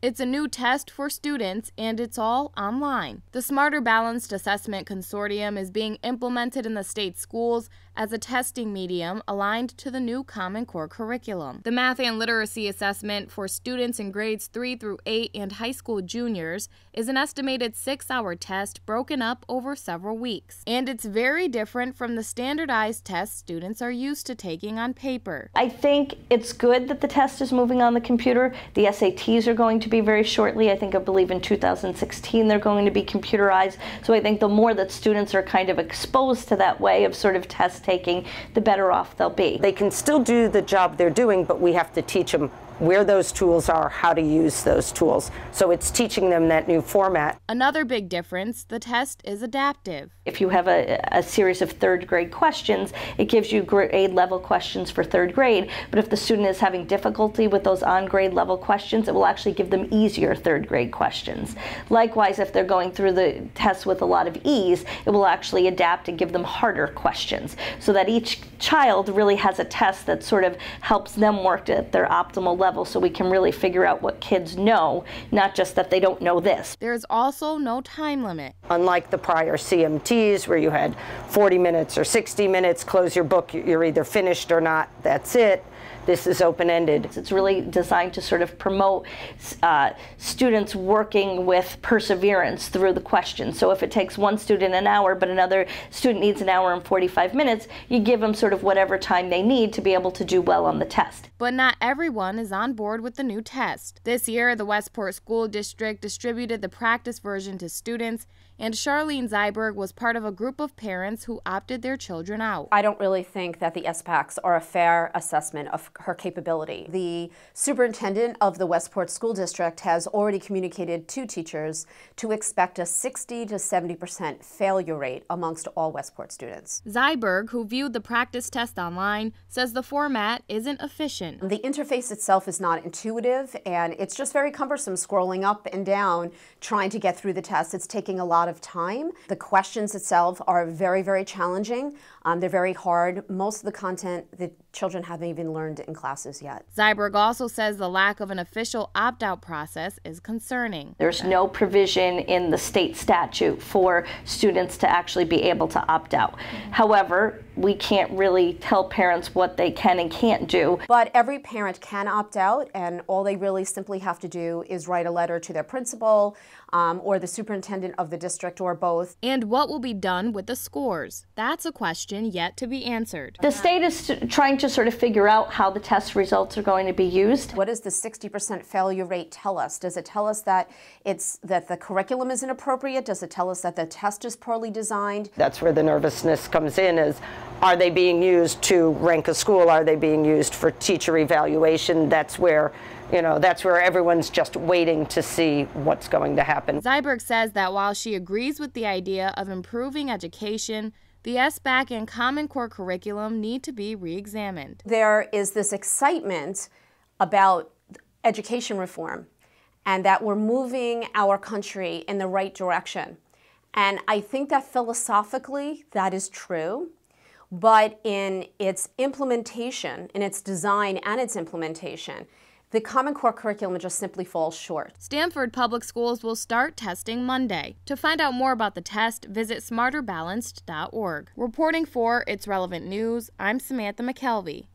It's a new test for students, and it's all online. The Smarter Balanced Assessment Consortium is being implemented in the state schools as a testing medium aligned to the new Common Core curriculum. The math and literacy assessment for students in grades 3 through 8 and high school juniors is an estimated 6-hour test broken up over several weeks. And it's very different from the standardized tests students are used to taking on paper. I think it's good that the test is moving on the computer. The SATs are going to be very shortly. I believe in 2016 they're going to be computerized. So I think the more that students are kind of exposed to that way of sort of test taking, the better off they'll be. They can still do the job they're doing, but we have to teach them where those tools are, how to use those tools. So it's teaching them that new format. Another big difference, the test is adaptive. If you have a series of third grade questions, it gives you grade level questions for third grade, but if the student is having difficulty with those on grade level questions, it will actually give them easier third grade questions. Likewise, if they're going through the test with a lot of ease, it will actually adapt and give them harder questions, so that each child really has a test that sort of helps them work at their optimal level, so we can really figure out what kids know, not just that they don't know this. There's also no time limit. Unlike the prior CMTs where you had 40 minutes or 60 minutes, close your book, you're either finished or not, that's it. This is open-ended. It's really designed to sort of promote students working with perseverance through the questions. So if it takes one student an hour, but another student needs an hour and 45 minutes, you give them sort of whatever time they need to be able to do well on the test. But not everyone is on board with the new test. This year, the Westport School District distributed the practice version to students, and Charlene Zyberg was part of a group of parents who opted their children out. I don't really think that the SPACs are a fair assessment of her capability. The superintendent of the Westport School District has already communicated to teachers to expect a 60 to 70% failure rate amongst all Westport students. Zyberg, who viewed the practice test online, says the format isn't efficient. The interface itself is not intuitive, and it's just very cumbersome scrolling up and down trying to get through the test. It's taking a lot of time. The questions itself are very, very challenging. They're very hard. Most of the content the children haven't even learned in classes yet. Zyberg also says the lack of an official opt-out process is concerning. There's no provision in the state statute for students to actually be able to opt out. However, we can't really tell parents what they can and can't do. But every parent can opt out, and all they really simply have to do is write a letter to their principal or the superintendent of the district, or both. And what will be done with the scores? That's a question yet to be answered. The state is trying to sort of figure out how the test results are going to be used. What does the 60% failure rate tell us? Does it tell us that that the curriculum is inappropriate? Does it tell us that the test is poorly designed? That's where the nervousness comes in, is are they being used to rank a school? Are they being used for teacher evaluation? That's where everyone's just waiting to see what's going to happen. Zyberg says that while she agrees with the idea of improving education, the SBAC and Common Core curriculum need to be re-examined. There is this excitement about education reform and that we're moving our country in the right direction. And I think that philosophically that is true, but in its implementation, in its design and its implementation, the Common Core curriculum just simply falls short. Stamford Public Schools will start testing Monday. To find out more about the test, visit smarterbalanced.org. Reporting for It's Relevant News, I'm Samantha McKelvey.